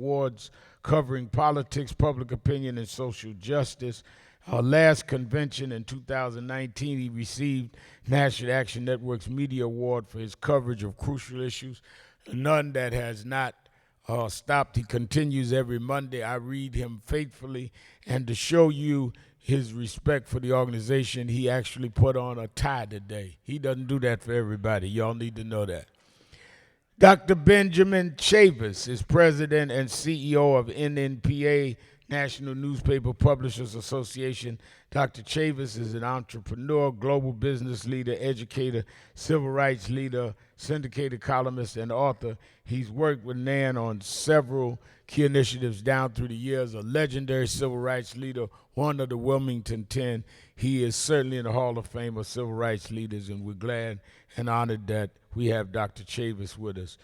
awards covering politics, public opinion, and social justice. Our last convention in 2019, he received National Action Network's Media Award for his coverage of crucial issues, none that has not stopped. He continues every Monday. I read him faithfully, and to show you his respect for the organization, he actually put on a tie today. He doesn't do that for everybody. Y'all need to know that. Dr. Benjamin Chavis is president and CEO of NNPA, National Newspaper Publishers Association. Dr. Chavis is an entrepreneur, global business leader, educator, civil rights leader, syndicated columnist, and author. He's worked with NAN on several key initiatives down through the years, a legendary civil rights leader, one of the Wilmington 10. He is certainly in the Hall of Fame of civil rights leaders, and we're glad and honored that we have Dr. Chavis with us.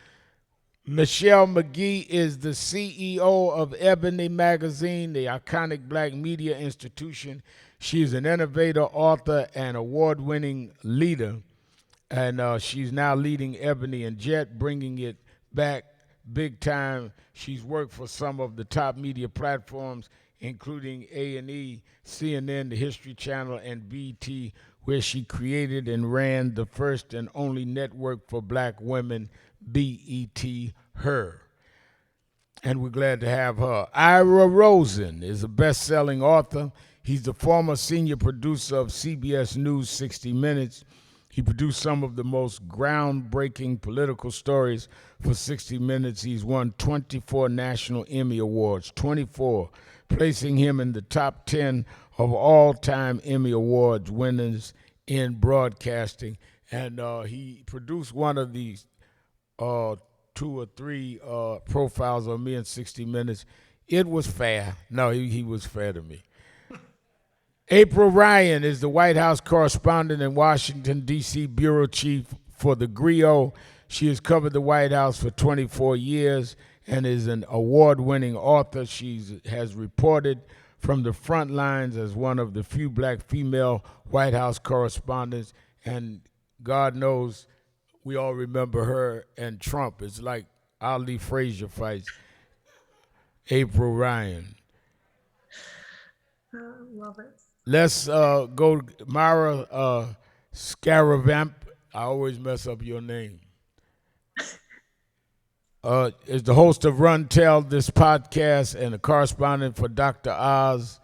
Michele McGhee is the CEO of Ebony magazine, the iconic black media institution. She is an innovator, author, and award-winning leader, and she's now leading Ebony and Jet, bringing it back big time. She's worked for some of the top media platforms, including A&E, CNN, the History Channel, and BT, where she created and ran the first and only network for black women, BET Her. And we're glad to have her. Ira Rosen is a best-selling author. He's the former senior producer of CBS News 60 Minutes. He produced some of the most groundbreaking political stories for 60 Minutes. He's won 24 National Emmy Awards, 24, placing him in the top 10 of all-time Emmy Awards winners in broadcasting. And he produced one of these 2 or 3 profiles on me in 60 Minutes. It was fair. No, he was fair to me. April Ryan is the White House correspondent and Washington, D.C. bureau chief for TheGrio. She has covered the White House for 24 years and is an award-winning author. She has reported from the front lines as one of the few black female White House correspondents, and God knows we all remember her and Trump. It's like Ali Frazier fights. April Ryan. Love it. Let's go to Mara Schiavocampo. I always mess up your name. Is the host of Run Tell, this podcast, and a correspondent for Dr. Oz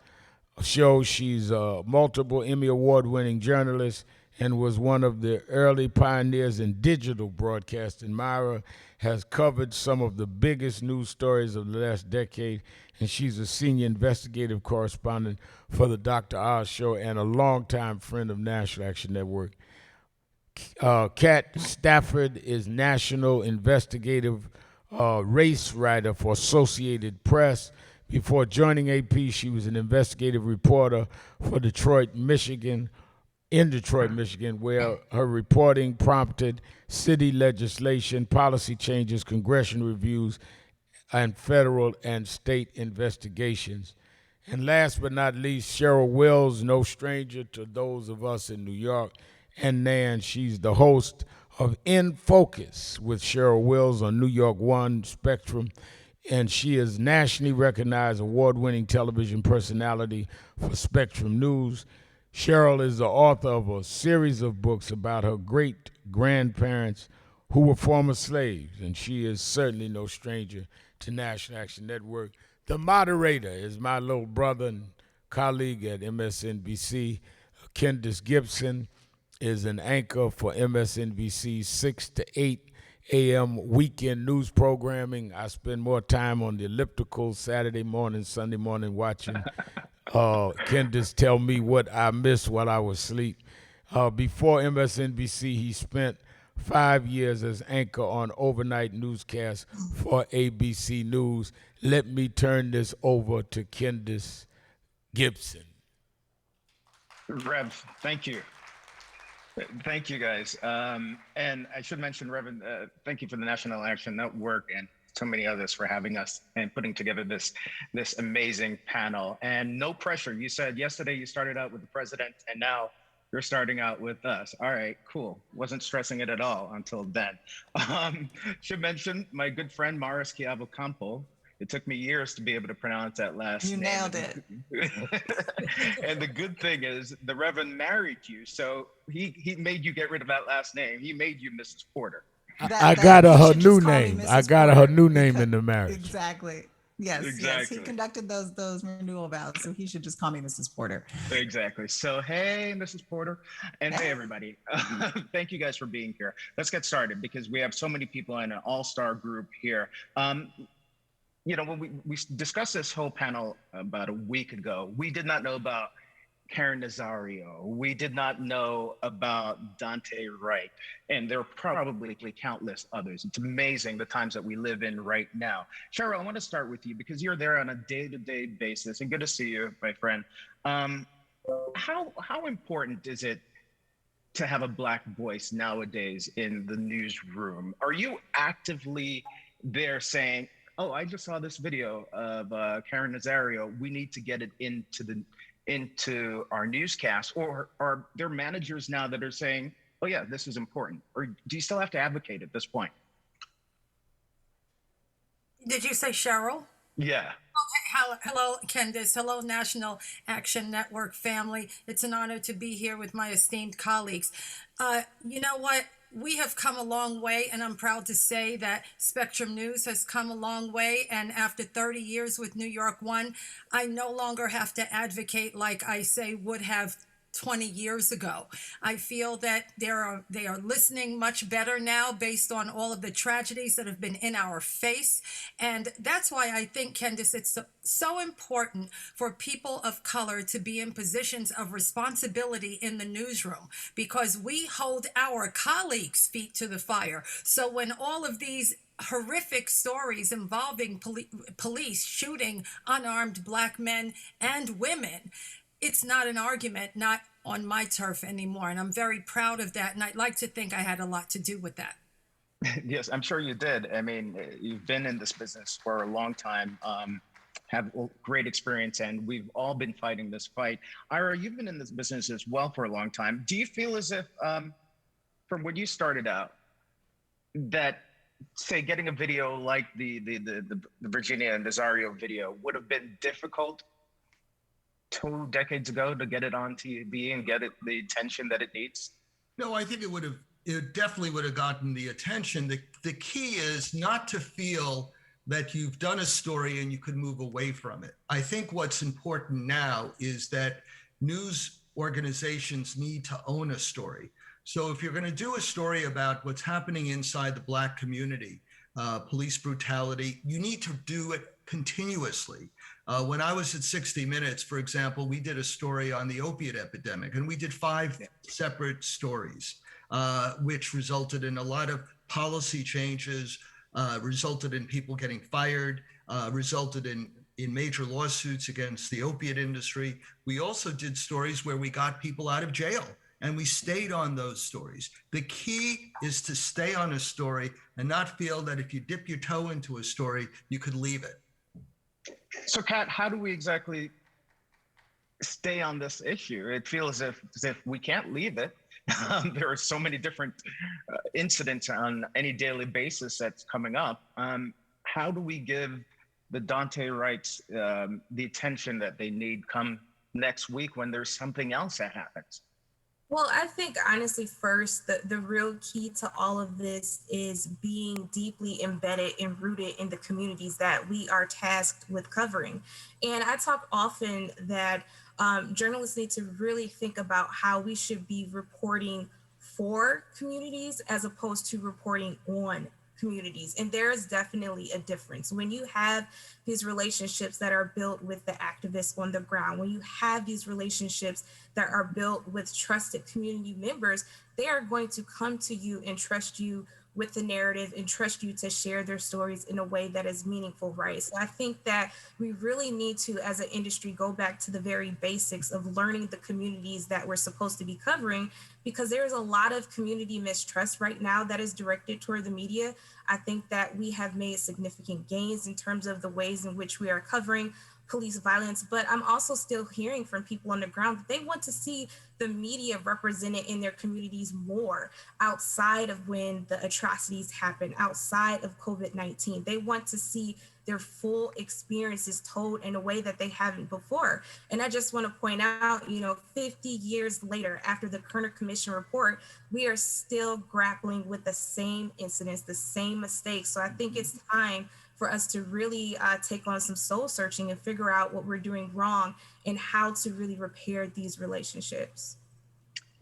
show. She's a multiple Emmy Award-winning journalist and was one of the early pioneers in digital broadcasting. Myra has covered some of the biggest news stories of the last decade, and she's a senior investigative correspondent for the Dr. Oz Show and a longtime friend of National Action Network. Kat Stafford is national investigative race writer for Associated Press. Before joining AP, she was an investigative reporter for Detroit, Michigan, where her reporting prompted city legislation, policy changes, congressional reviews, and federal and state investigations. And last but not least, Cheryl Wills, no stranger to those of us in New York and NAN. She's the host of In Focus with Cheryl Wills on New York One Spectrum, and she is nationally recognized award-winning television personality for Spectrum News. Cheryl is the author of a series of books about her great-grandparents who were former slaves, and she is certainly no stranger to National Action Network. The moderator is my little brother and colleague at MSNBC. Kendis Gibson is an anchor for MSNBC's 6 to 8 a.m. weekend news programming. I spend more time on the elliptical Saturday morning, Sunday morning watching Kendis tell me what I missed while I was asleep. Before MSNBC, he spent 5 years as anchor on overnight newscasts for ABC News. Let me turn this over to Kendis Gibson. Rev, thank you. Thank you, guys. And I should mention, Reverend, thank you for the National Action Network and so many others for having us and putting together this amazing panel. And no pressure. You said yesterday you started out with the president, and now you're starting out with us. All right, cool. Wasn't stressing it at all until then. Should mention my good friend Mara Schiavocampo It took me years to be able to pronounce that last name. You nailed it. And the good thing is the Reverend married you, so he made you get rid of that last name. He made you Mrs. Porter. I got you her should just new call me name. Mrs. I got her Porter new name because- in the marriage. Exactly. Yes, Exactly. he conducted those renewal vows, so he should just call me Mrs. Porter. Exactly. So, hey, Mrs. Porter, and hey, everybody. Thank you guys for being here. Let's get started because we have so many people in an all-star group here. You know, when we discussed this whole panel about a week ago, we did not know about Karen Nazario. We did not know about Dante Wright, and there are probably countless others. It's amazing the times that we live in right now. Cheryl, I want to start with you because you're there on a day-to-day basis, and good to see you, my friend. How important is it to have a Black voice nowadays in the newsroom? Are you actively there saying, oh, I just saw this video of Karen Nazario, we need to get it into our newscast? Or are there managers now that are saying, oh yeah, this is important? Or do you still have to advocate at this point? Did you say Cheryl? Yeah. Okay. Hello, Kendis. Hello, National Action Network family. It's an honor to be here with my esteemed colleagues. You know what? We have come a long way, and I'm proud to say that Spectrum News has come a long way. And after 30 years with New York One, I no longer have to advocate like I say would have 20 years ago. I feel that they are listening much better now based on all of the tragedies that have been in our face. And that's why I think, Kendis, it's so important for people of color to be in positions of responsibility in the newsroom, because we hold our colleagues' feet to the fire. So when all of these horrific stories involving police shooting unarmed Black men and women, it's not an argument, not on my turf anymore. And I'm very proud of that. And I'd like to think I had a lot to do with that. Yes, I'm sure you did. I mean, you've been in this business for a long time, have great experience, and we've all been fighting this fight. Ira, you've been in this business as well for a long time. Do you feel as if, from when you started out, that, say, getting a video like the Virginia and Nazario video would have been difficult 2 decades ago to get it on TV and get it the attention that it needs? No, I think it definitely would have gotten the attention. The key is not to feel that you've done a story and you could move away from it. I think what's important now is that news organizations need to own a story. So if you're going to do a story about what's happening inside the Black community, police brutality, you need to do it continuously. When I was at 60 Minutes, for example, we did a story on the opiate epidemic, and we did 5 separate stories, which resulted in a lot of policy changes, resulted in people getting fired, resulted in major lawsuits against the opiate industry. We also did stories where we got people out of jail, and we stayed on those stories. The key is to stay on a story and not feel that if you dip your toe into a story, you could leave it. So, Kat, how do we exactly stay on this issue? It feels as if we can't leave it. There are so many different incidents on any daily basis that's coming up. How do we give the Dante Wrights the attention that they need come next week when there's something else that happens? Well, I think honestly, first, the real key to all of this is being deeply embedded and rooted in the communities that we are tasked with covering. And I talk often that journalists need to really think about how we should be reporting for communities as opposed to reporting on communities. And there is definitely a difference. When you have these relationships that are built with the activists on the ground, when you have these relationships that are built with trusted community members, they are going to come to you and trust you with the narrative and trust you to share their stories in a way that is meaningful, right? So I think that we really need to, as an industry, go back to the very basics of learning the communities that we're supposed to be covering, because there's a lot of community mistrust right now that is directed toward the media. I think that we have made significant gains in terms of the ways in which we are covering police violence, but I'm also still hearing from people on the ground that they want to see the media represented in their communities more outside of when the atrocities happen, outside of COVID-19. They want to see their full experiences told in a way that they haven't before. And I just want to point out, 50 years later, after the Kerner Commission report, we are still grappling with the same incidents, the same mistakes. So I think it's time for us to really take on some soul searching and figure out what we're doing wrong and how to really repair these relationships.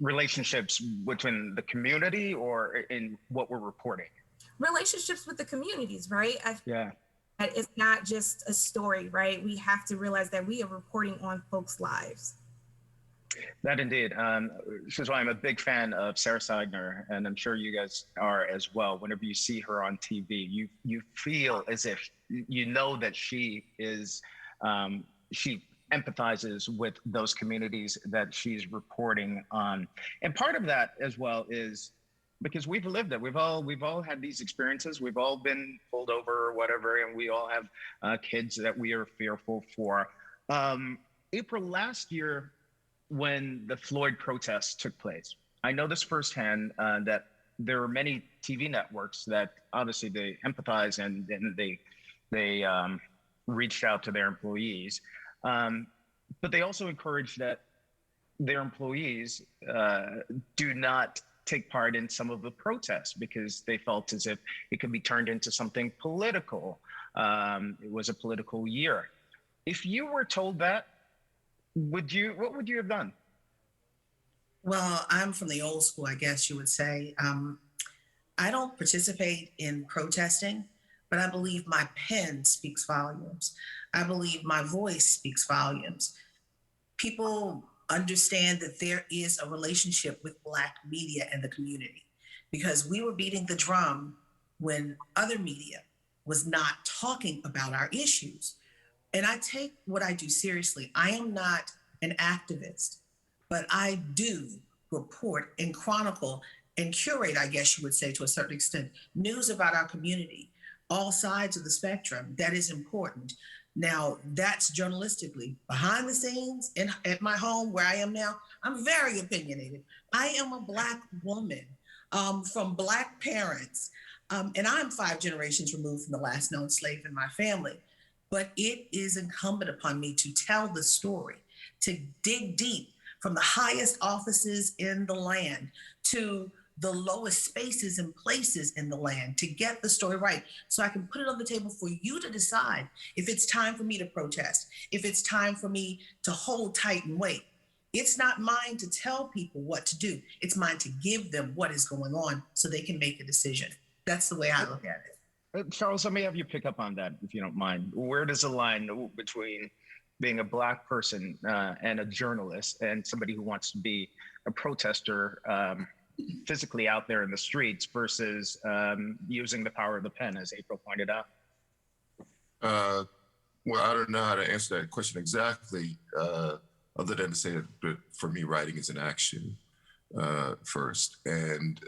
Relationships between the community or in what we're reporting? Relationships with the communities, right? Yeah. It's not just a story, right? We have to realize that we are reporting on folks' lives. That indeed. This is why I'm a big fan of Sarah Seidner, and I'm sure you guys are as well. Whenever you see her on TV, you feel as if you know that she is, she empathizes with those communities that she's reporting on. And part of that as well is because we've lived it. We've all had these experiences. We've all been pulled over or whatever, and we all have kids that we are fearful for. April last year, when the Floyd protests took place, I know this firsthand that there are many TV networks that obviously they empathize and they reached out to their employees, but they also encourage that their employees do not take part in some of the protests because they felt as if it could be turned into something political. It was a political year. If you were told that, what would you have done? Well, I'm from the old school, I guess you would say. I don't participate in protesting, but I believe my pen speaks volumes. I believe my voice speaks volumes. People understand that there is a relationship with Black media and the community, because we were beating the drum when other media was not talking about our issues. And I take what I do seriously. I am not an activist, but I do report and chronicle and curate, I guess you would say to a certain extent, news about our community, all sides of the spectrum. That is important. Now, that's journalistically. Behind the scenes, at my home where I am now, I'm very opinionated. I am a Black woman from Black parents, and I'm 5 generations removed from the last known slave in my family. But it is incumbent upon me to tell the story, to dig deep from the highest offices in the land to the lowest spaces and places in the land, to get the story right, so I can put it on the table for you to decide if it's time for me to protest, if it's time for me to hold tight and wait. It's not mine to tell people what to do. It's mine to give them what is going on so they can make a decision. That's the way I look at it. Charles, let me have you pick up on that, if you don't mind. Where does the line between being a Black person and a journalist and somebody who wants to be a protester physically out there in the streets versus using the power of the pen, as April pointed out? Well, I don't know how to answer that question exactly, other than to say that for me, writing is an action first. And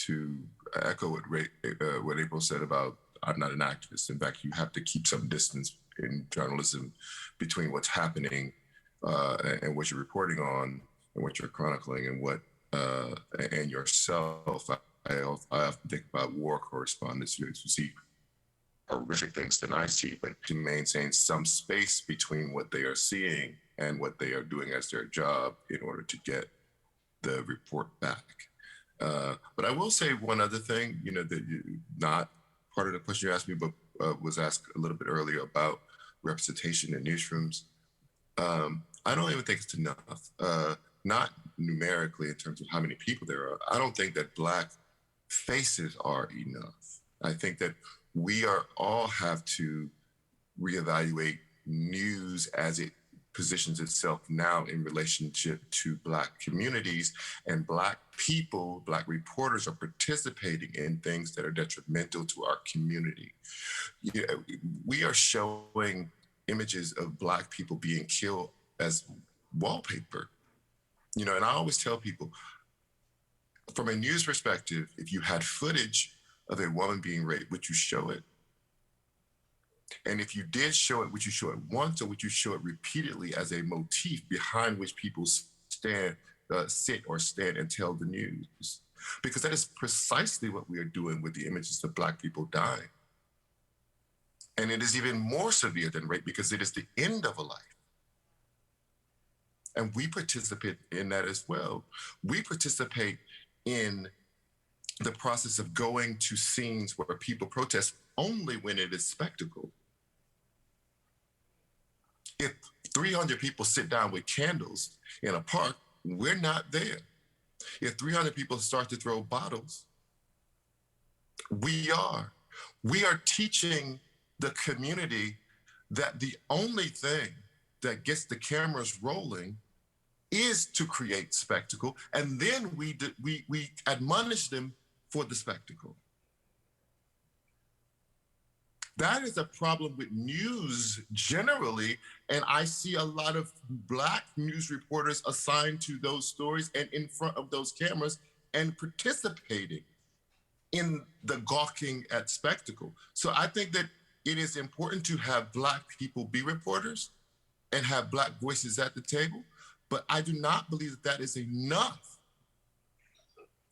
to echo what April said about I'm not an activist. In fact, you have to keep some distance in journalism between what's happening and what you're reporting on and what you're chronicling and what and yourself. I often think about war correspondents who see horrific things than I see, but to maintain some space between what they are seeing and what they are doing as their job in order to get the report back. But I will say one other thing, not part of the question you asked me, but was asked a little bit earlier about representation in newsrooms. I don't even think it's enough. Not numerically in terms of how many people there are. I don't think that Black faces are enough. I think that we all have to reevaluate news as it positions itself now in relationship to Black communities, and Black people, Black reporters are participating in things that are detrimental to our community. We are showing images of Black people being killed as wallpaper. And I always tell people, from a news perspective, if you had footage of a woman being raped, would you show it? And if you did show it, would you show it once or would you show it repeatedly as a motif behind which people stand, sit or stand and tell the news? Because that is precisely what we are doing with the images of Black people dying. And it is even more severe than rape because it is the end of a life. And we participate in that as well. We participate in the process of going to scenes where people protest only when it is spectacle. If 300 people sit down with candles in a park, we're not there. If 300 people start to throw bottles, we are. We are teaching the community that the only thing that gets the cameras rolling is to create spectacle, and then we admonish them for the spectacle. That is a problem with news generally, and I see a lot of Black news reporters assigned to those stories and in front of those cameras and participating in the gawking at spectacle. So I think that it is important to have Black people be reporters and have Black voices at the table, but I do not believe that that is enough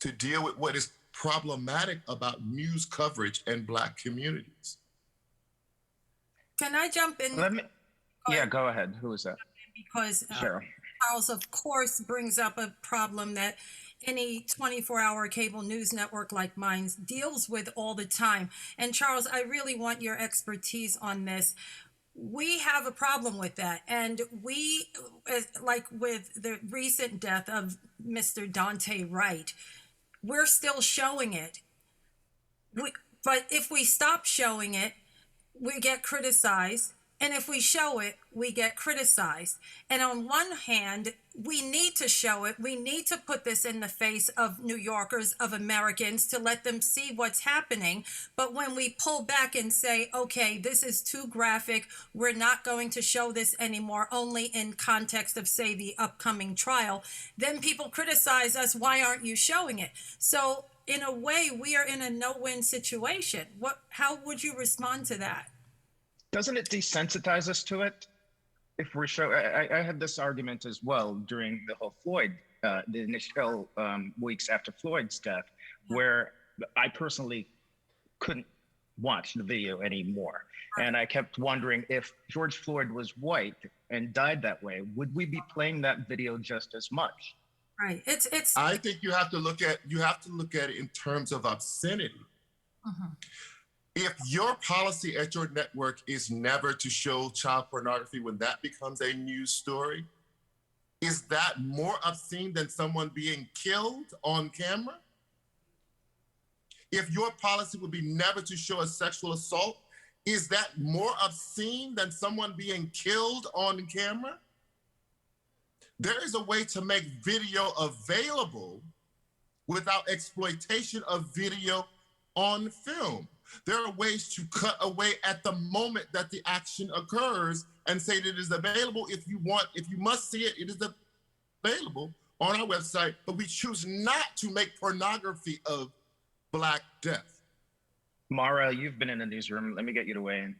to deal with what is problematic about news coverage and Black communities. Can I jump in? Yeah, go ahead. Who is that? Because Cheryl. Charles, of course, brings up a problem that any 24-hour cable news network like mine deals with all the time. And Charles, I really want your expertise on this. We have a problem with that. And we, like with the recent death of Mr. Dante Wright, we're still showing it. But if we stop showing it, we get criticized. And if we show it, we get criticized. And on one hand, we need to show it. We need to put this in the face of New Yorkers, of Americans, to let them see what's happening. But when we pull back and say, okay, this is too graphic, we're not going to show this anymore, only in context of, say, the upcoming trial, then people criticize us, why aren't you showing it? So in a way, we are in a no-win situation. How would you respond to that? Doesn't it desensitize us to it? If we're I had this argument as well during the whole Floyd, the initial weeks after Floyd's death, where I personally couldn't watch the video anymore. And I kept wondering, if George Floyd was white and died that way, would we be playing that video just as much? Right. It's. I think you have to look at it in terms of obscenity. Uh-huh. If your policy at your network is never to show child pornography when that becomes a news story, is that more obscene than someone being killed on camera? If your policy would be never to show a sexual assault, is that more obscene than someone being killed on camera? There is a way to make video available without exploitation of video on film. There are ways to cut away at the moment that the action occurs and say that it is available. If you must see it, it is available on our website, but we choose not to make pornography of Black death. Mara, you've been in the newsroom. Let me get you to weigh in.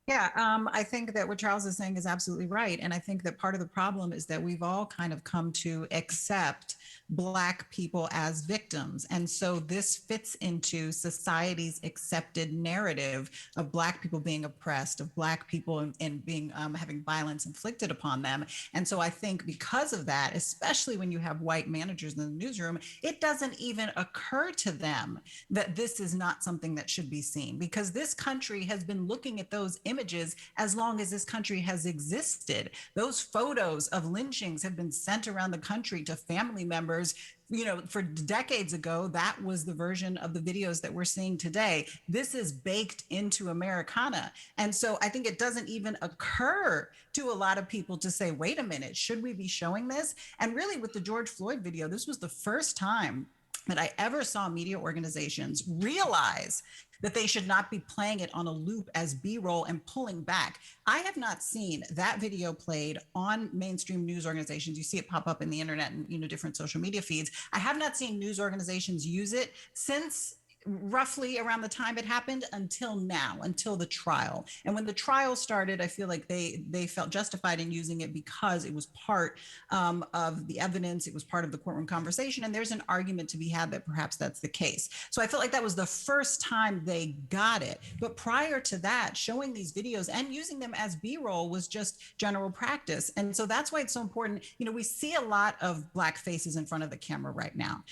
Yeah, I think that what Charles is saying is absolutely right. And I think that part of the problem is that we've all kind of come to accept Black people as victims. And so this fits into society's accepted narrative of Black people being oppressed, of Black people and being having violence inflicted upon them. And so I think because of that, especially when you have white managers in the newsroom, it doesn't even occur to them that this is not something that should be seen, because this country has been looking at those images as long as this country has existed. Those photos of lynchings have been sent around the country to family members. You know, for decades ago, that was the version of the videos that we're seeing today. This is baked into Americana. And so I think it doesn't even occur to a lot of people to say, wait a minute, should we be showing this? And really with the George Floyd video, this was the first time that I ever saw media organizations realize that they should not be playing it on a loop as B-roll and pulling back. I have not seen that video played on mainstream news organizations. You see it pop up in the internet and different social media feeds. I have not seen news organizations use it since roughly around the time it happened until now, until the trial. And when the trial started, I feel like they felt justified in using it because it was part of the evidence. It was part of the courtroom conversation. And there's an argument to be had that perhaps that's the case. So I felt like that was the first time they got it. But prior to that, showing these videos and using them as B-roll was just general practice. And so that's why it's so important. You know, we see a lot of Black faces in front of the camera right now.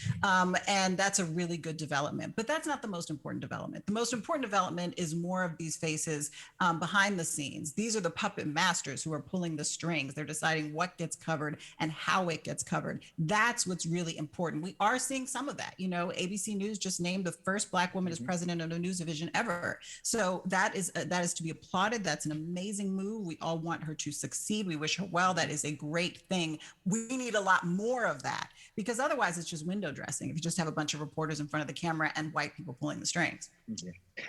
And that's a really good development. But that's not the most important development. The most important development is more of these faces behind the scenes. These are the puppet masters who are pulling the strings. They're deciding what gets covered and how it gets covered. That's what's really important. We are seeing some of that. You know, ABC News just named the first Black woman as president of the news division ever. So that is to be applauded. That's an amazing move. We all want her to succeed. We wish her well. That is a great thing. We need a lot more of that, because otherwise it's just window dressing if you just have a bunch of reporters in front of the camera and white people pulling the strings.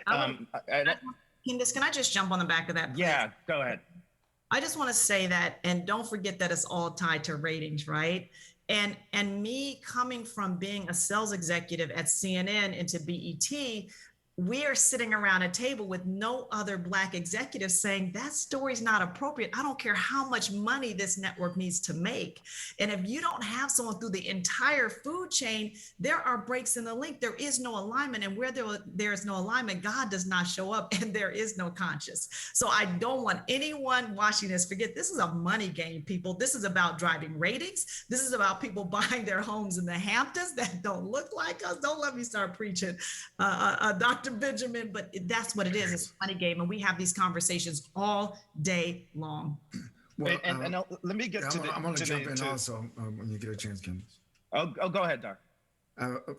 Kendis, can I just jump on the back of that, please? Yeah, go ahead. I just want to say that, and don't forget that it's all tied to ratings, right? And me coming from being a sales executive at CNN into BET, we are sitting around a table with no other Black executives saying that story's not appropriate. I don't care how much money this network needs to make. And if you don't have someone through the entire food chain, there are breaks in the link. There is no alignment. And where there is no alignment, God does not show up, and there is no conscience. So I don't want anyone watching this forget, this is a money game, people. This is about driving ratings. This is about people buying their homes in the Hamptons that don't look like us. Don't let me start preaching, Dr. Benjamin, but that's what it is. It's a money game, and we have these conversations all day long. Well, and let me get to the. I'm going to jump in also when you get a chance, Kendis. Oh, go ahead, Doc.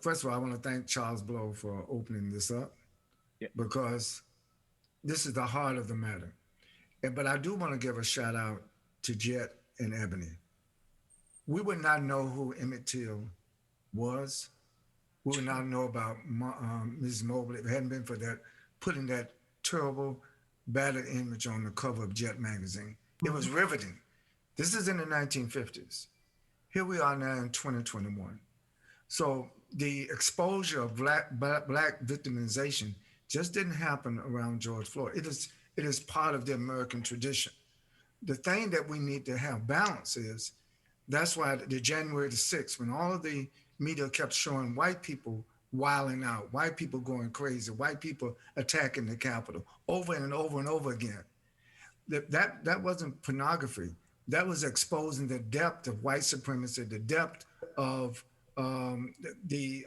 First of all, I want to thank Charles Blow for opening this up, because this is the heart of the matter. But I do want to give a shout out to Jet and Ebony. We would not know who Emmett Till was. We would not know about Ms. Mobley if it hadn't been for that, putting that terrible, battered image on the cover of Jet magazine. It was riveting. This is in the 1950s. Here we are now in 2021. So the exposure of black victimization just didn't happen around George Floyd. It is part of the American tradition. The thing that we need to have balance is, that's why the January the 6th, when all of the media kept showing white people wilding out, white people going crazy, white people attacking the Capitol over and over and over again. That wasn't pornography. That was exposing the depth of white supremacy, the depth of the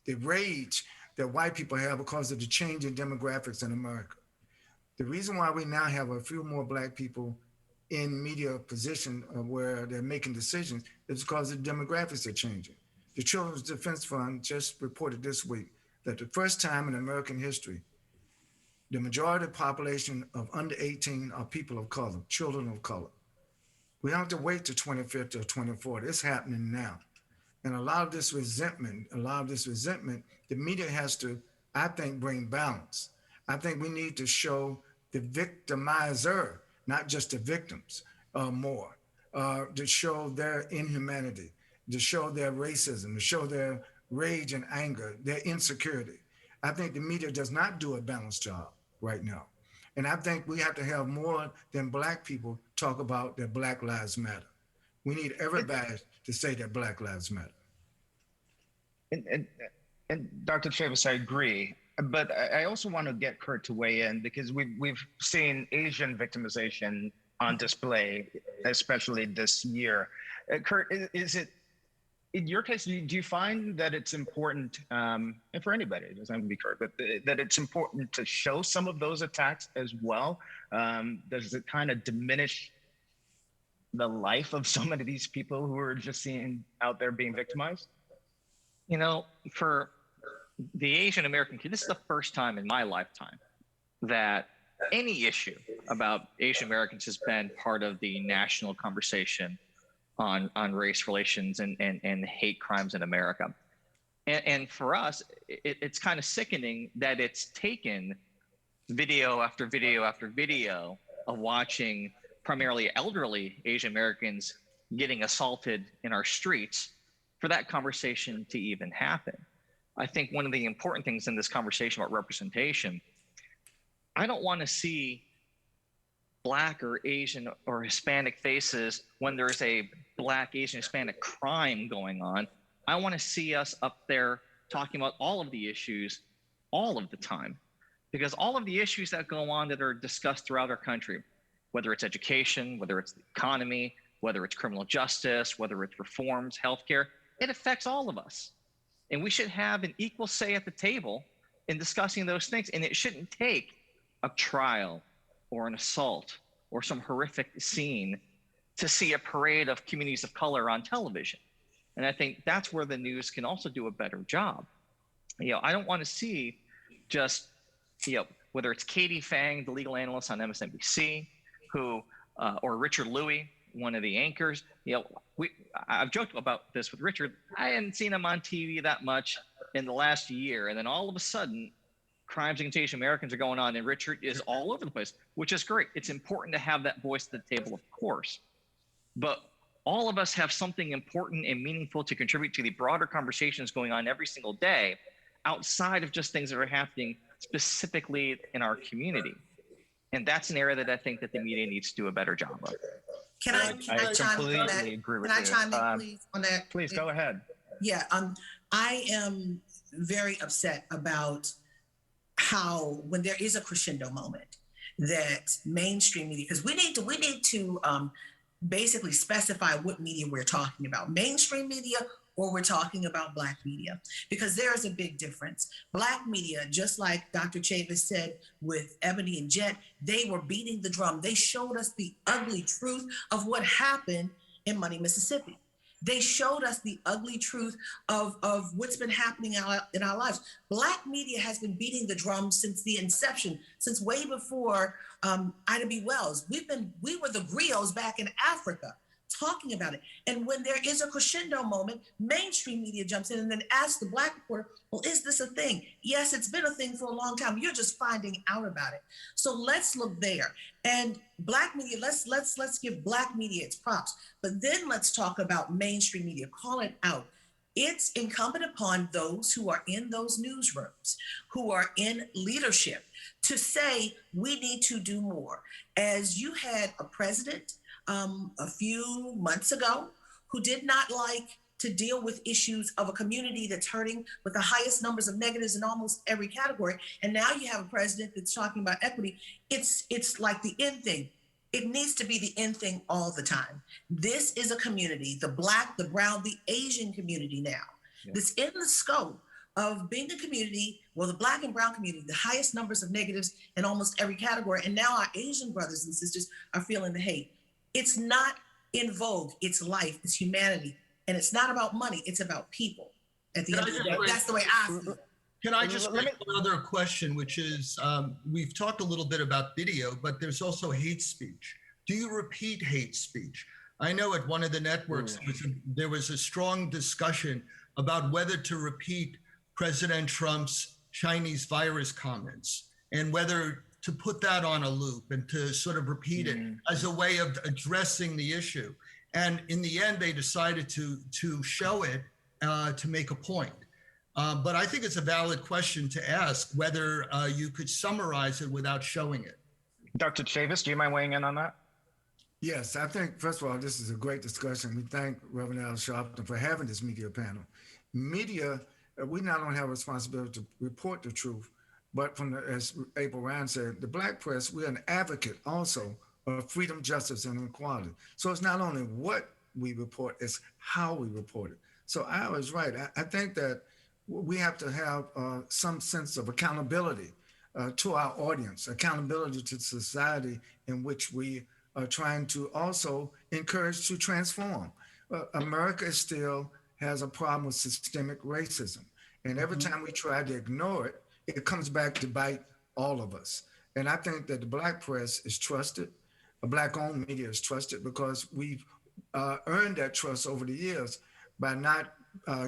rage that white people have because of the change in demographics in America. The reason why we now have a few more Black people in media position where they're making decisions is because the demographics are changing. The Children's Defense Fund just reported this week that the first time in American history, the majority of the population of under 18 are people of color, children of color. We don't have to wait till 2050 or 2040. It's happening now. And a lot of this resentment, the media has to, I think, bring balance. I think we need to show the victimizer, not just the victims, more, to show their inhumanity, to show their racism, to show their rage and anger, their insecurity. I think the media does not do a balanced job right now. And I think we have to have more than Black people talk about that Black Lives Matter. We need everybody to say that Black Lives Matter. And Dr. Chavis, I agree. But I also want to get Kurt to weigh in, because we've seen Asian victimization on display, especially this year. Kurt, is it, in your case, do you find that it's important, and for anybody, it doesn't have to be Kurt, but that it's important to show some of those attacks as well? Does it kind of diminish the life of so many of these people who are just seen out there being victimized? You know, for the Asian American kid, this is the first time in my lifetime that any issue about Asian Americans has been part of the national conversation on race relations and hate crimes in America. And for us, it's kind of sickening that it's taken video after video after video of watching primarily elderly Asian Americans getting assaulted in our streets for that conversation to even happen. I think one of the important things in this conversation about representation, I don't want to see Black or Asian or Hispanic faces when there's a Black, Asian, Hispanic crime going on. I want to see us up there talking about all of the issues all of the time, because all of the issues that go on that are discussed throughout our country, whether it's education, whether it's the economy, whether it's criminal justice, whether it's reforms, healthcare, it affects all of us. And we should have an equal say at the table in discussing those things. And it shouldn't take a trial or an assault or some horrific scene to see a parade of communities of color on television. And I think that's where the news can also do a better job. I don't want to see just, whether it's Katie Fang, the legal analyst on MSNBC, who, or Richard Louie, one of the anchors. I've joked about this with Richard. I hadn't seen him on TV that much in the last year. And then all of a sudden, crimes against Asian Americans are going on, and Richard is all over the place, which is great. It's important to have that voice at the table, of course. But all of us have something important and meaningful to contribute to the broader conversations going on every single day, outside of just things that are happening specifically in our community. And that's an area that I think that the media needs to do a better job of. Can I chime in on that? Agree with Can I you. chime in, please, on that? Please go ahead. Yeah, I am very upset about how, when there is a crescendo moment, that mainstream media, because we need to basically specify what media we're talking about, mainstream media, or we're talking about Black media, because there is a big difference. Black media, just like Dr. Chavis said with Ebony and Jet, they were beating the drum. They showed us the ugly truth of what happened in Money, Mississippi. They showed us the ugly truth of what's been happening in our lives. Black media has been beating the drum since the inception, since way before Ida B. Wells. We were the griots back in Africa talking about it. And when there is a crescendo moment, mainstream media jumps in and then asks the Black reporter, well, is this a thing? Yes, it's been a thing for a long time. You're just finding out about it. So let's look there. And Black media, let's give Black media its props. But then let's talk about mainstream media. Call it out. It's incumbent upon those who are in those newsrooms, who are in leadership, to say we need to do more. As you had a president a few months ago who did not like to deal with issues of a community that's hurting with the highest numbers of negatives in almost every category. And now you have a president that's talking about equity. It's like the end thing. It needs to be the end thing all the time. This is a community, the Black, the brown, the Asian community now, that's in the scope of being a community, well, the Black and brown community, the highest numbers of negatives in almost every category. And now our Asian brothers and sisters are feeling the hate. It's not in vogue. It's life. It's humanity. And it's not about money. It's about people. At the end of the day, that's the way I feel. Can I just make another question, which is, we've talked a little bit about video, but there's also hate speech. Do you repeat hate speech? I know at one of the networks, there was a strong discussion about whether to repeat President Trump's Chinese virus comments and whether to put that on a loop and to sort of repeat it as a way of addressing the issue. And in the end, they decided to show it to make a point. But I think it's a valid question to ask whether you could summarize it without showing it. Dr. Chavis, do you mind weighing in on that? Yes, I think, first of all, this is a great discussion. We thank Reverend Al Sharpton for having this media panel. Media, we not only have a responsibility to report the truth, but as April Ryan said, the Black press, we're an advocate also of freedom, justice, and equality. So it's not only what we report, it's how we report it. So I was right. I think that we have to have some sense of accountability to our audience, accountability to society in which we are trying to also encourage to transform. America still has a problem with systemic racism. And every time we try to ignore it, it comes back to bite all of us. And I think that the Black press is trusted. Black-owned media is trusted because we've earned that trust over the years by not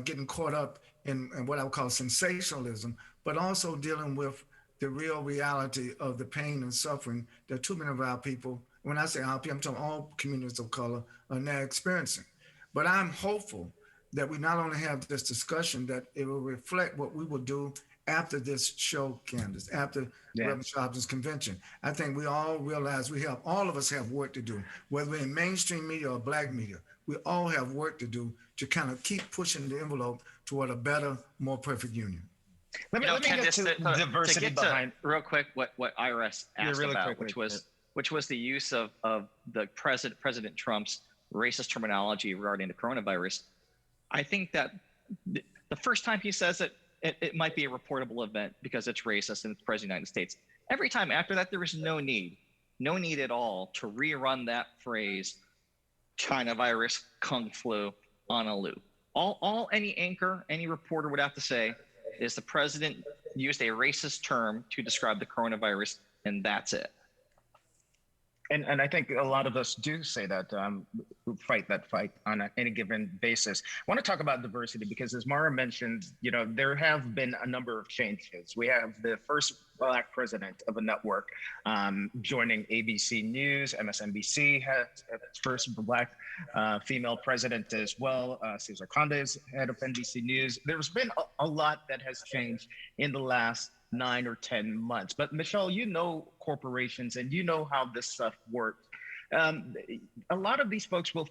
getting caught up in what I would call sensationalism, but also dealing with the real reality of the pain and suffering that too many of our people, when I say our people, I'm talking all communities of color, are now experiencing. But I'm hopeful that we not only have this discussion, that it will reflect what we will do after this show, Candace, after Reverend Sharpton's convention. I think we all realize all of us have work to do, whether we're in mainstream media or black media. We all have work to do to kind of keep pushing the envelope toward a better, more perfect union. Let me get to diversity behind. Real quick, what Iris asked about, which was the use of the President Trump's racist terminology regarding the coronavirus. I think that the first time he says it might be a reportable event because it's racist and it's President of the United States. Every time after that, there is no need at all to rerun that phrase, China virus, Kung flu, on a loop. All any anchor, any reporter would have to say is the president used a racist term to describe the coronavirus, and that's it. And I think a lot of us do say that, who fight that fight on any given basis. I want to talk about diversity because, as Mara mentioned, there have been a number of changes. We have the first Black president of a network joining ABC News. MSNBC has its first Black female president as well. Cesar Conde is head of NBC News. There's been a lot that has changed in the last 9 or 10 months. But Michele, you know corporations and you know how this stuff works. A lot of these folks will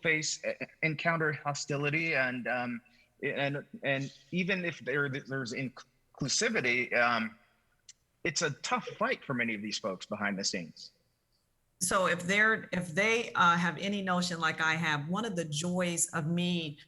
encounter hostility, and even if there's inclusivity, it's a tough fight for many of these folks behind the scenes. So if they have any notion like I have, one of the joys of me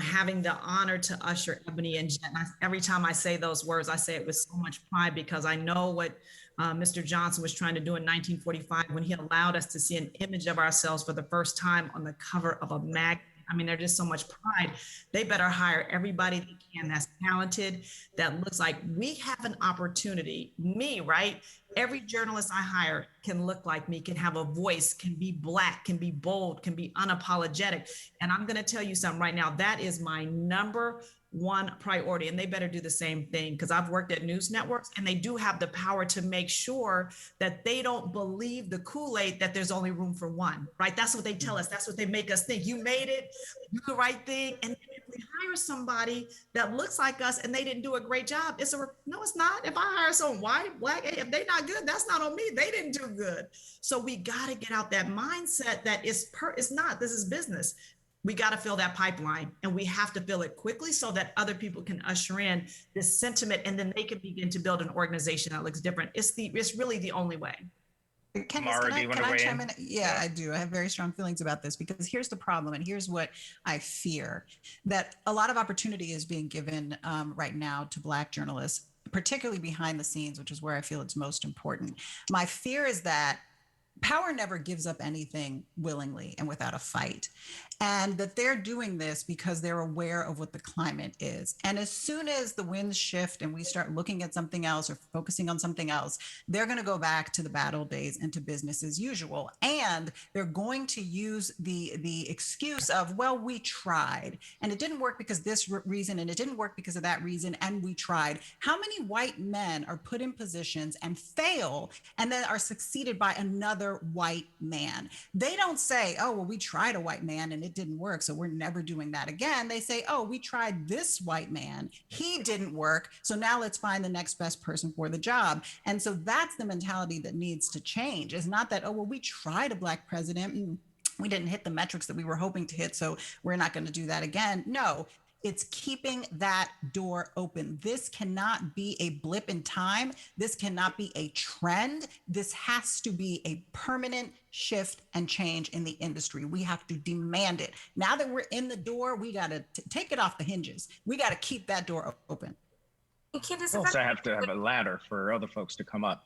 having the honor to usher Ebony and Jen, every time I say those words, I say it with so much pride because I know what Mr. Johnson was trying to do in 1945 when he allowed us to see an image of ourselves for the first time on the cover of a magazine. I mean, there's just so much pride. They better hire everybody they can that's talented, that looks like we have an opportunity. Me, right? Every journalist I hire can look like me, can have a voice, can be Black, can be bold, can be unapologetic. And I'm going to tell you something right now. That is my number one priority. And they better do the same thing because I've worked at news networks and they do have the power to make sure that they don't believe the Kool-Aid that there's only room for one, right? That's what they tell us. That's what they make us think. You made it, do the right thing. And if we hire somebody that looks like us and they didn't do a great job, no, it's not. If I hire someone white, Black, if they're not good, that's not on me. They didn't do good. So we got to get out that mindset that it's not, this is business. We got to fill that pipeline and we have to fill it quickly so that other people can usher in this sentiment and then they can begin to build an organization that looks different. It's really the only way. Mara, do you want to weigh in? Yeah, I do. I have very strong feelings about this because here's the problem and here's what I fear, that a lot of opportunity is being given right now to Black journalists, particularly behind the scenes, which is where I feel it's most important. My fear is that power never gives up anything willingly and without a fight. And that they're doing this because they're aware of what the climate is. And as soon as the winds shift and we start looking at something else or focusing on something else, they're going to go back to the bad old days and to business as usual. And they're going to use the excuse of, well, we tried and it didn't work because this reason and it didn't work because of that reason and we tried. How many white men are put in positions and fail and then are succeeded by another white man? They don't say, oh, well, we tried a white man and it didn't work, so we're never doing that again. They say, oh, we tried this white man, he didn't work, so now let's find the next best person for the job. And so that's the mentality that needs to change. It's not that, oh, well, we tried a Black president and we didn't hit the metrics that we were hoping to hit, so we're not going to do that again. No. It's keeping that door open. This cannot be a blip in time. This cannot be a trend. This has to be a permanent shift and change in the industry. We have to demand it. Now that we're in the door, we got to take it off the hinges. We got to keep that door open. Kendis, also have to have a ladder for other folks to come up.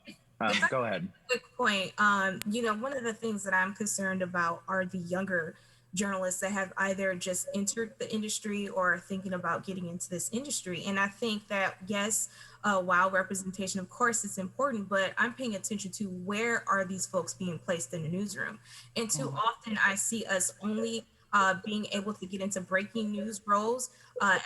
Go ahead. Quick point. One of the things that I'm concerned about are the younger journalists that have either just entered the industry or are thinking about getting into this industry. And I think that, yes, while representation, of course, is important, but I'm paying attention to where are these folks being placed in the newsroom. And too often I see us only being able to get into breaking news roles.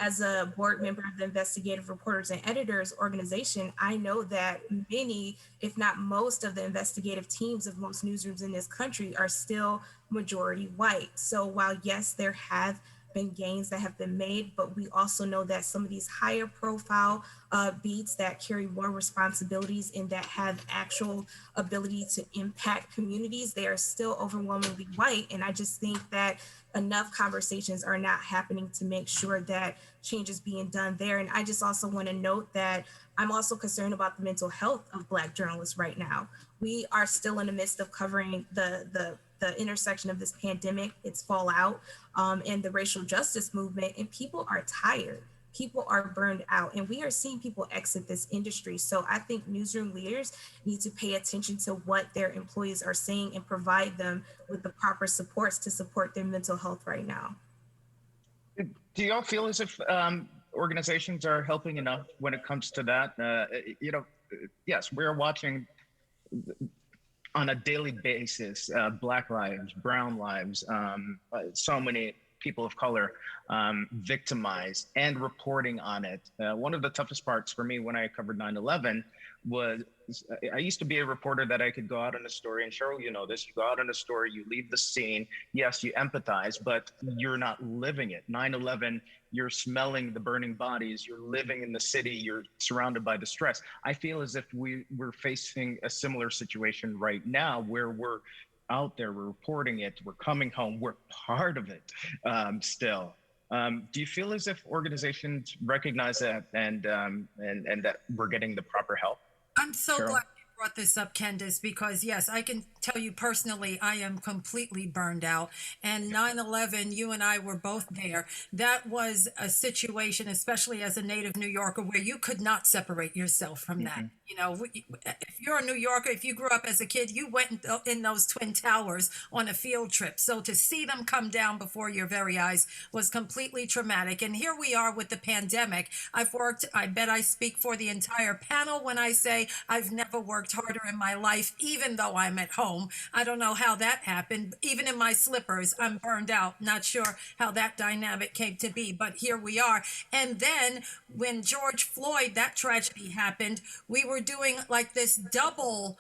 As a board member of the Investigative Reporters and Editors organization, I know that many, if not most, of the investigative teams of most newsrooms in this country are still majority white. So while, yes, there have been gains that have been made, but we also know that some of these higher profile beats that carry more responsibilities and that have actual ability to impact communities, they are still overwhelmingly white. And I just think that enough conversations are not happening to make sure that change is being done there. And I just also want to note that I'm also concerned about the mental health of Black journalists right now. We are still in the midst of covering the intersection of this pandemic, its fallout, and the racial justice movement, and people are tired. People are burned out, and we are seeing people exit this industry. So I think newsroom leaders need to pay attention to what their employees are saying and provide them with the proper supports to support their mental health right now. Do y'all feel as if organizations are helping enough when it comes to that? Yes, we're watching on a daily basis, Black lives, brown lives, so many people of color victimized, and reporting on it. One of the toughest parts for me when I covered 9/11 was I used to be a reporter that I could go out on a story, and Cheryl, you know this, you go out on a story, you leave the scene, yes, you empathize, but you're not living it. 9/11, you're smelling the burning bodies, you're living in the city, you're surrounded by the stress. I feel as if we're facing a similar situation right now where we're out there, we're reporting it, we're coming home, we're part of it still. Do you feel as if organizations recognize that and that we're getting the proper help? I'm so Cheryl? glad you brought this up, Kendis, because yes, I can tell you personally, I am completely burned out. And 9/11, you and I were both there. That was a situation, especially as a native New Yorker, where you could not separate yourself from that. You know, if you're a New Yorker, if you grew up as a kid, you went in those Twin Towers on a field trip. So to see them come down before your very eyes was completely traumatic. And here we are with the pandemic. I've worked, I bet I speak for the entire panel when I say I've never worked harder in my life, even though I'm at home. I don't know how that happened. Even in my slippers, I'm burned out. Not sure how that dynamic came to be, but here we are. And then when George Floyd, that tragedy happened, we were doing like this double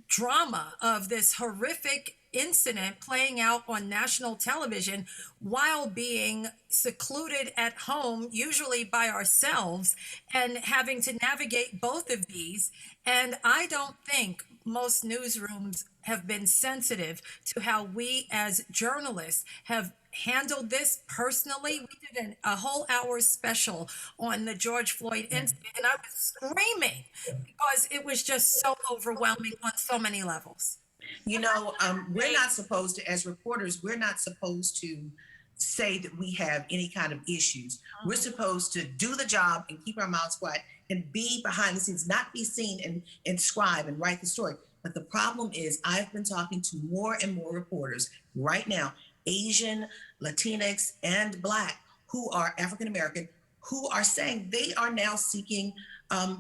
drama of this horrific incident playing out on national television while being secluded at home, usually by ourselves, and having to navigate both of these. And I don't think most newsrooms have been sensitive to how we as journalists have handled this personally. We did a whole hour special on the George Floyd incident, and I was screaming because it was just so overwhelming on so many levels. You know, we're not supposed to, as reporters, we're not supposed to say that we have any kind of issues. We're supposed to do the job and keep our mouths quiet and be behind the scenes, not be seen and scribe and write the story. But the problem is I've been talking to more and more reporters right now, Asian, Latinx, and Black, who are African-American, who are saying they are now seeking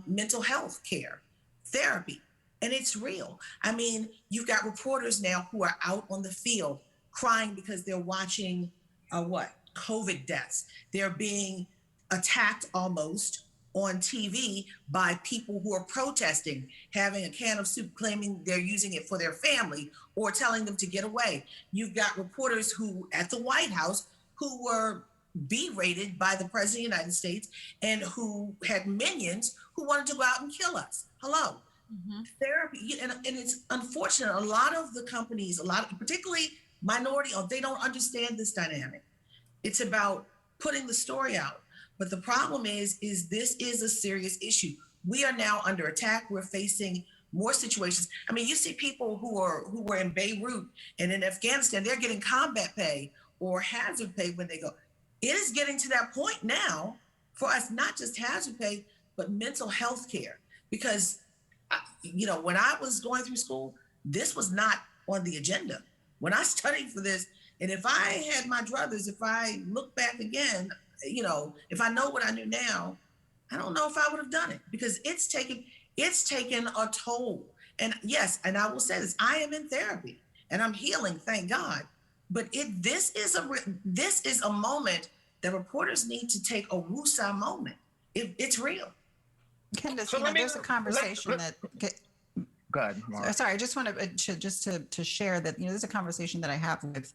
mental health care, therapy. And it's real. I mean, you've got reporters now who are out on the field crying because they're watching COVID deaths. They're being attacked almost on TV by people who are protesting, having a can of soup, claiming they're using it for their family or telling them to get away. You've got reporters who at the White House who were berated by the President of the United States and who had minions who wanted to go out and kill us. Hello. Therapy, and it's unfortunate. A lot of the companies, particularly minority owned, they don't understand this dynamic. It's about putting the story out. But the problem is this is a serious issue. We are now under attack. We're facing more situations. I mean, you see people who were in Beirut and in Afghanistan, they're getting combat pay or hazard pay when they go. It is getting to that point now for us, not just hazard pay, but mental health care. Because you know, when I was going through school, this was not on the agenda. When I studied for this, and if I had my druthers, if I look back again, you know, if I know what I knew now, I don't know if I would have done it because it's taken a toll. And yes, and I will say this, I am in therapy and I'm healing, thank God. But this is a moment that reporters need to take a woosah moment. It's real. Kendis, So there's a conversation that Good. Sorry, I just want to share that, this is a conversation that I have with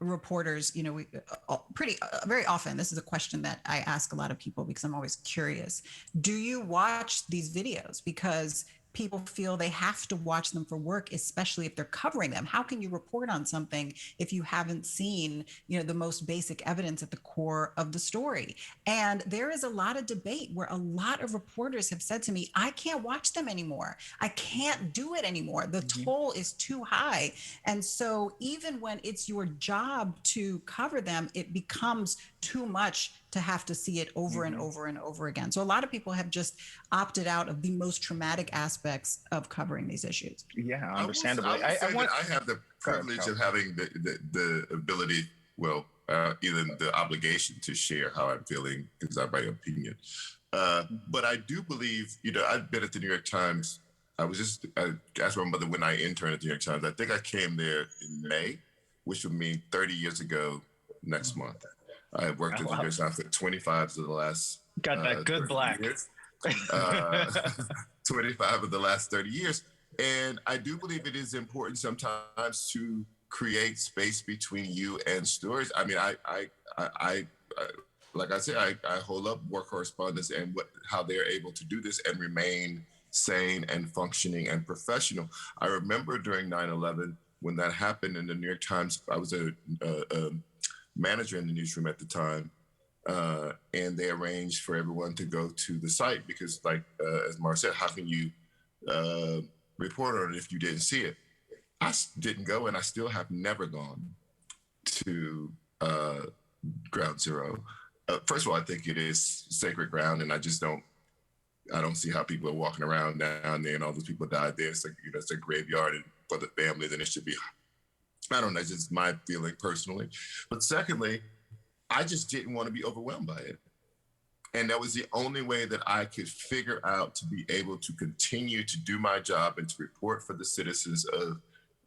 reporters. We very often, this is a question that I ask a lot of people because I'm always curious. Do you watch these videos? Because people feel they have to watch them for work, especially if they're covering them. How can you report on something if you haven't seen, the most basic evidence at the core of the story? And there is a lot of debate where a lot of reporters have said to me, I can't watch them anymore. I can't do it anymore. The toll is too high. And so even when it's your job to cover them, it becomes too much to have to see it over and over and over again. So a lot of people have just opted out of the most traumatic aspects of covering these issues. Yeah, understandably. I have the privilege of having the ability, even the obligation to share how I'm feeling because I have my opinion. But I do believe, I've been at the New York Times. I asked my mother when I interned at the New York Times. I think I came there in May, which would mean 30 years ago next month. I worked at the New York Times for 25 of the last got that good black years. 25 of the last 30 years. And I do believe it is important sometimes to create space between you and stories. I mean, I like I said, I hold up war correspondents and how they're able to do this and remain sane and functioning and professional. I remember during 9/11 when that happened in the New York Times, I was a manager in the newsroom at the time, and they arranged for everyone to go to the site because, as Mar said, how can you report on it if you didn't see it? I didn't go, and I still have never gone to Ground Zero. First of all, I think it is sacred ground, and I don't see how people are walking around down there and all those people died there. It's like, it's a graveyard and for the families, and it should be, I don't know, it's just my feeling personally. But secondly, I just didn't want to be overwhelmed by it. And that was the only way that I could figure out to be able to continue to do my job and to report for the citizens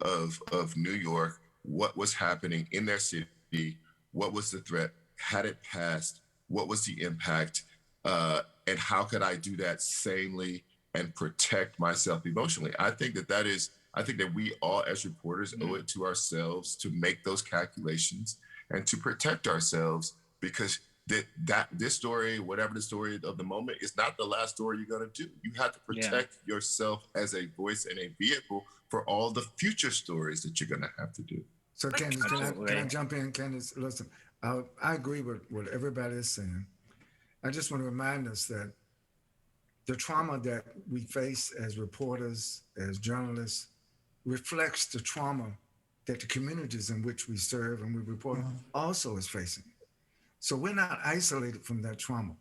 of New York what was happening in their city, what was the threat, had it passed, what was the impact, and how could I do that sanely and protect myself emotionally? I think that we all as reporters owe it to ourselves to make those calculations and to protect ourselves, because this story, whatever the story of the moment, is not the last story you're going to do. You have to protect yourself as a voice and a vehicle for all the future stories that you're going to have to do. So Kendis, can I jump in? Kendis, listen, I agree with what everybody is saying. I just want to remind us that the trauma that we face as reporters, as journalists, reflects the trauma that the communities in which we serve and we report also is facing. So we're not isolated from that trauma.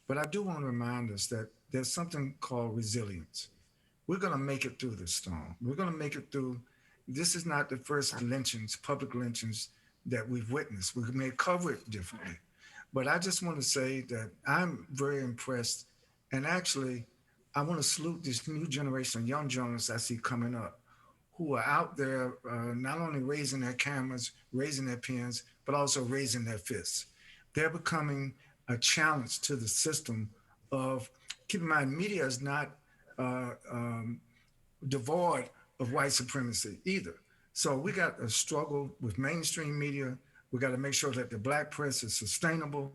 But I do want to remind us that there's something called resilience. We're going to make it through this storm. We're going to make it through. This is not the first lynchings, public lynchings that we've witnessed. We may cover it differently. But I just want to say that I'm very impressed. And actually, I want to salute this new generation of young journalists I see coming up, who are out there not only raising their cameras, raising their pens, but also raising their fists. They're becoming a challenge to the system of, keep in mind, media is not devoid of white supremacy either. So we got a struggle with mainstream media. We got to make sure that the Black press is sustainable.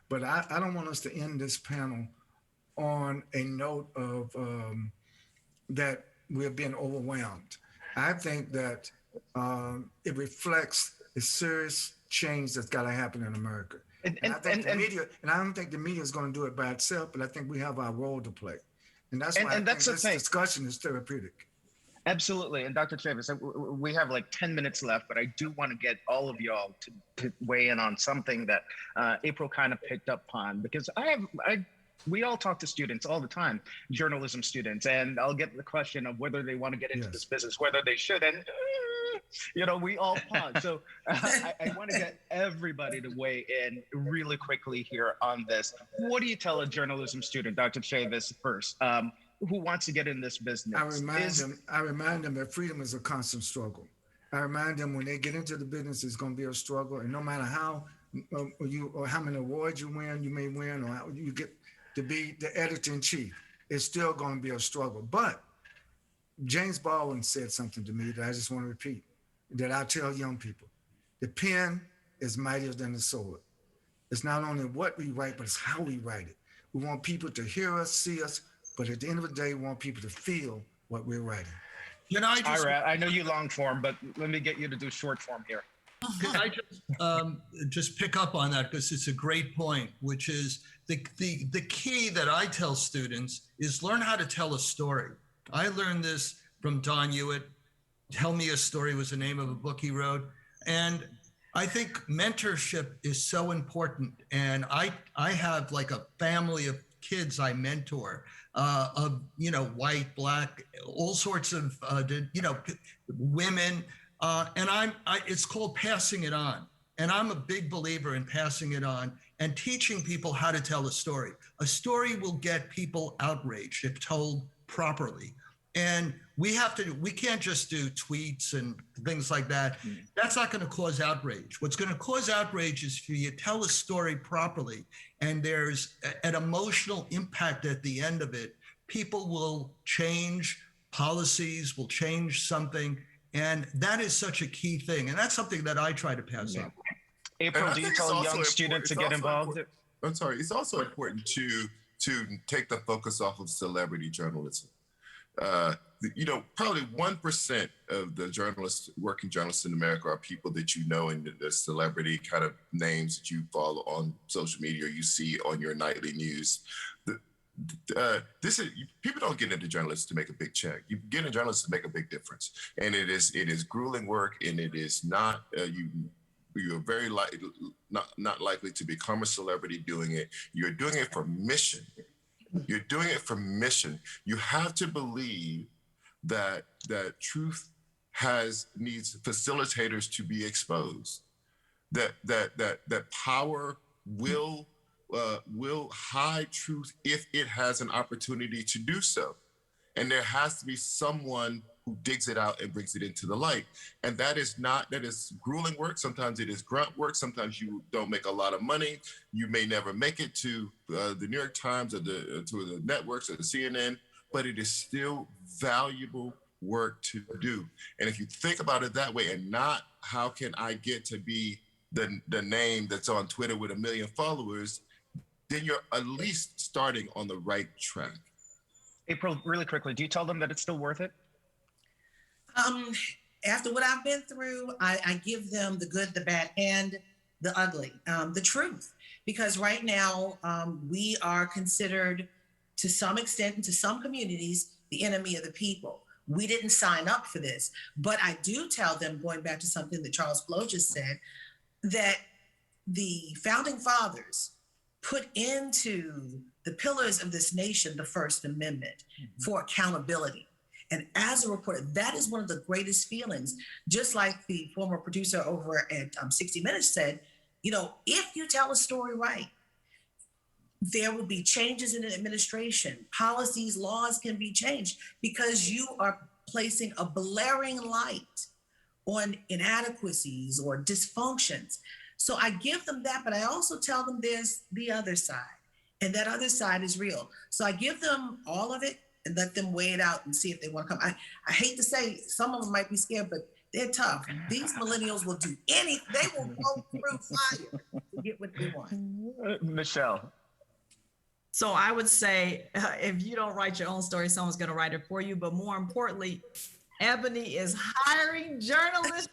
But I don't want us to end this panel on a note of that we're being overwhelmed. I think that it reflects a serious change that's got to happen in America. And I don't think the media is going to do it by itself, but I think we have our role to play. And that's why I think this discussion is therapeutic. Absolutely. And Dr. Chavis, we have like 10 minutes left, but I do want to get all of y'all to weigh in on something that April kind of picked up on, because we all talk to students all the time, journalism students, and I'll get the question of whether they want to get into this business, whether they should. And, we all pause. So I want to get everybody to weigh in really quickly here on this. What do you tell a journalism student, Dr. Chavis, first, who wants to get in this business? I remind them that freedom is a constant struggle. I remind them when they get into the business, it's going to be a struggle. And no matter how many awards you win, you may win, or how you get to be the editor-in-chief, it's still going to be a struggle. But James Baldwin said something to me that I just want to repeat, that I tell young people. The pen is mightier than the sword. It's not only what we write, but it's how we write it. We want people to hear us, see us, but at the end of the day, we want people to feel what we're writing. Can I just? Ira, I know you long form, but let me get you to do short form here. Can I just pick up on that, because it's a great point, which is the key that I tell students is learn how to tell a story. I learned this from Don Hewitt. Tell Me a Story was the name of a book he wrote. And I think mentorship is so important. And I have like a family of kids I mentor, of, white, black, all sorts of, women. And it's called passing it on. And I'm a big believer in passing it on and teaching people how to tell a story. A story will get people outraged if told properly. And we can't just do tweets and things like that. That's not going to cause outrage. What's going to cause outrage is if you tell a story properly and there's an emotional impact at the end of it, people will change, policies will change something. And that is such a key thing. And that's something that I try to pass on. April, do you tell young students to get involved? I'm sorry. It's also important to take the focus off of celebrity journalism. Probably 1% of the working journalists in America are people that you know, and the celebrity kind of names that you follow on social media or you see on your nightly news. People don't get into journalists to make a big check. You get into journalists to make a big difference, and it is grueling work, and it is not you're very not likely to become a celebrity doing it. You're doing it for mission. You're doing it for mission. You have to believe that truth needs facilitators to be exposed. That power will hide truth if it has an opportunity to do so. And there has to be someone who digs it out and brings it into the light. And that is grueling work. Sometimes it is grunt work. Sometimes you don't make a lot of money. You may never make it to the New York Times or to the networks or the CNN, but it is still valuable work to do. And if you think about it that way, and not how can I get to be the name that's on Twitter with 1 million followers, then you're at least starting on the right track. April, really quickly, do you tell them that it's still worth it? After what I've been through, I give them the good, the bad, and the ugly, the truth. Because right now, we are considered, to some extent, and to some communities, the enemy of the people. We didn't sign up for this. But I do tell them, going back to something that Charles Blow just said, that the founding fathers put into the pillars of this nation the First Amendment for accountability. And as a reporter, that is one of the greatest feelings. Just like the former producer over at 60 Minutes said, if you tell a story right, there will be changes in the administration. Policies, laws can be changed because you are placing a blaring light on inadequacies or dysfunctions. So I give them that, but I also tell them there's the other side, and that other side is real. So I give them all of it and let them weigh it out and see if they want to come. I hate to say, some of them might be scared, but they're tough. These millennials will do anything. They will go through fire to get what they want. Michele. So I would say, if you don't write your own story, someone's going to write it for you. But more importantly, Ebony is hiring journalists.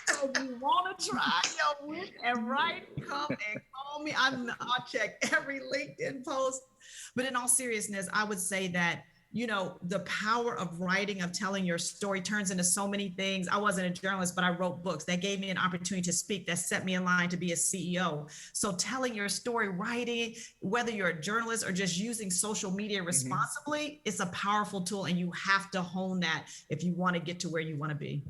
So you want to try your wit and write, come and call me. I'll check every LinkedIn post. But in all seriousness, I would say that, the power of writing, of telling your story turns into so many things. I wasn't a journalist, but I wrote books that gave me an opportunity to speak, that set me in line to be a CEO. So telling your story, writing, whether you're a journalist or just using social media responsibly, it's a powerful tool, and you have to hone that if you want to get to where you want to be.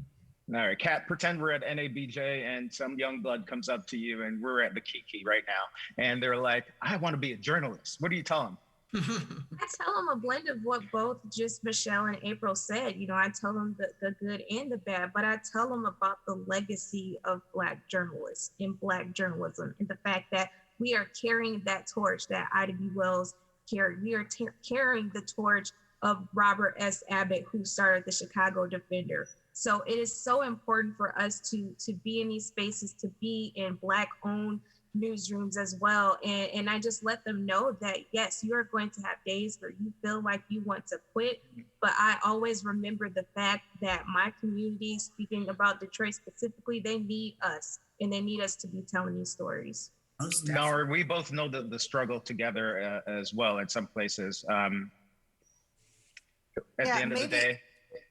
All right, Kat, pretend we're at NABJ and some young blood comes up to you, and we're at the Kiki right now, and they're like, I want to be a journalist. What do you tell them? I tell them a blend of what both just Michele and April said. I tell them the good and the bad, but I tell them about the legacy of Black journalists and Black journalism, and the fact that we are carrying that torch that Ida B. Wells carried. We are carrying the torch of Robert S. Abbott, who started the Chicago Defender. So it is so important for us to be in these spaces, to be in Black-owned newsrooms as well. And I just let them know that, yes, you are going to have days where you feel like you want to quit, but I always remember the fact that my community, speaking about Detroit specifically, they need us, and they need us to be telling these stories. Mallory, we both know the struggle together as well in some places. At the end of the day,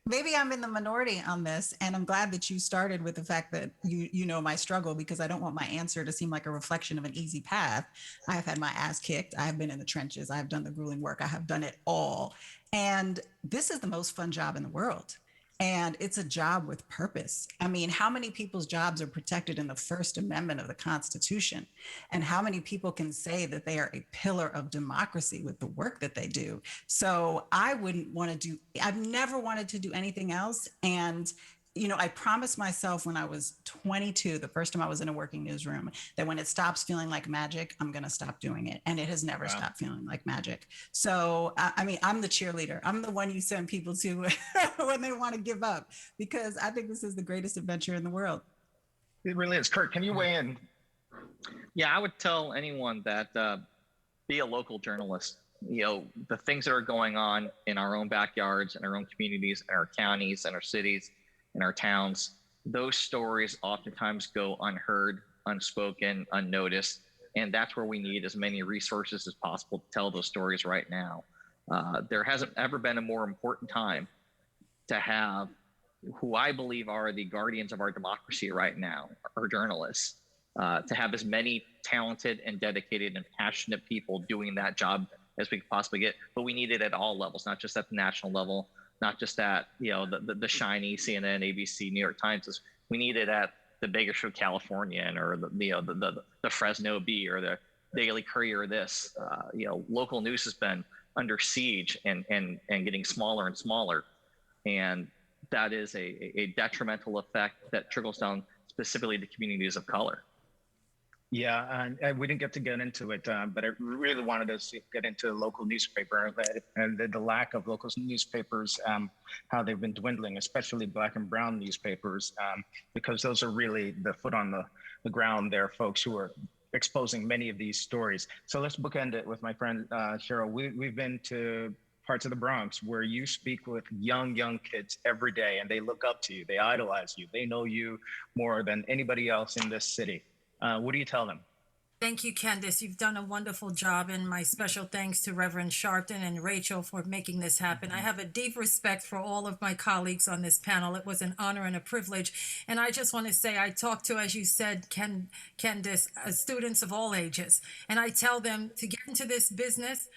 maybe I'm in the minority on this, and I'm glad that you started with the fact that you know my struggle, because I don't want my answer to seem like a reflection of an easy path. I have had my ass kicked. I have been in the trenches. I have done the grueling work. I have done it all. And this is the most fun job in the world. And it's a job with purpose. I mean, how many people's jobs are protected in the First Amendment of the Constitution? And how many people can say that they are a pillar of democracy with the work that they do? So I've never wanted to do anything else. And you know, I promised myself when I was 22, the first time I was in a working newsroom, that when it stops feeling like magic, I'm going to stop doing it. And it has never stopped feeling like magic. So, I mean, I'm the cheerleader. I'm the one you send people to when they want to give up, because I think this is the greatest adventure in the world. It really is. Kurt, can you weigh in? Yeah, I would tell anyone that be a local journalist. You know, the things that are going on in our own backyards, in our own communities, in our counties, in our cities, in our towns, those stories oftentimes go unheard, unspoken, unnoticed. And that's where we need as many resources as possible to tell those stories right now. There hasn't ever been a more important time to have who I believe are the guardians of our democracy right now, our journalists, to have as many talented and dedicated and passionate people doing that job as we could possibly get. But we need it at all levels, not just at the national level, not just at, you know, the shiny CNN, ABC, New York Times. We need it at the Bakersfield Californian, or the Fresno Bee, or the Daily Courier. You know, local news has been under siege and getting smaller and smaller, and that is a detrimental effect that trickles down specifically to communities of color. Yeah, and we didn't get into it, but I really wanted to get into local newspaper and the lack of local newspapers, how they've been dwindling, especially Black and brown newspapers, because those are really the foot on the ground there, folks who are exposing many of these stories. So let's bookend it with my friend Cheryl. We've been to parts of the Bronx where you speak with young kids every day, and they look up to you, they idolize you, they know you more than anybody else in this city. What do you tell them? Thank you, Kendis. You've done a wonderful job, and my special thanks to Reverend Sharpton and Rachel for making this happen. I have a deep respect for all of my colleagues on this panel. It was an honor and a privilege. And I just want to say, I talk to, as you said, Kendis, students of all ages, and I tell them to get into this business,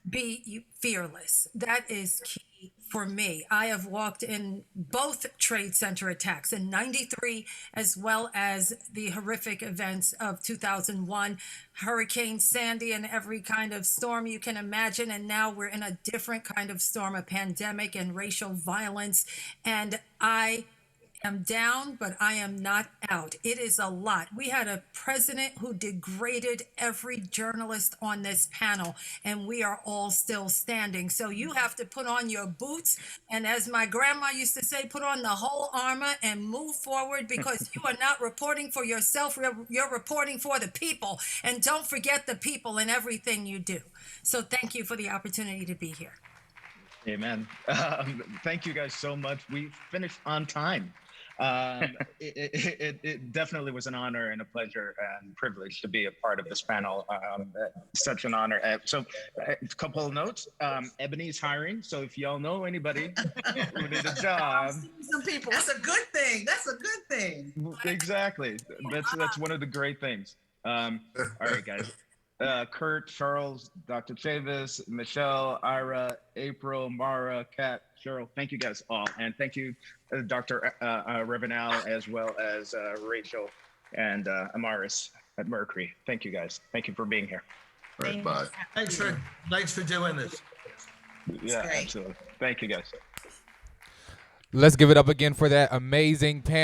be fearless. That is key for me. I have walked in both trade center attacks in '93, as well as the horrific events of 2001, Hurricane Sandy, and every kind of storm you can imagine. And now we're in a different kind of storm, a pandemic and racial violence. And I am down, but I am not out. It is a lot. We had a president who degraded every journalist on this panel, and we are all still standing. So you have to put on your boots, and as my grandma used to say, put on the whole armor and move forward, because you are not reporting for yourself, you're reporting for the people. And don't forget the people in everything you do. So thank you for the opportunity to be here. Amen. Thank you guys so much. We finished on time. It definitely was an honor and a pleasure and privilege to be a part of this panel. Such an honor. So a couple of notes. Ebony's hiring. So if y'all know anybody who needs a job. Some people. That's a good thing. That's a good thing. Exactly. That's one of the great things. All right, guys. Kurt, Charles, Dr. Chavis, Michele, Ira, April, Mara, Kat, Cheryl, thank you guys all. And thank you, Dr. Reverend Al, as well as Rachel and Amaris at Mercury. Thank you guys. Thank you for being here. All right, bye. Thanks for doing this. Yeah, absolutely. Thank you guys. Let's give it up again for that amazing panel.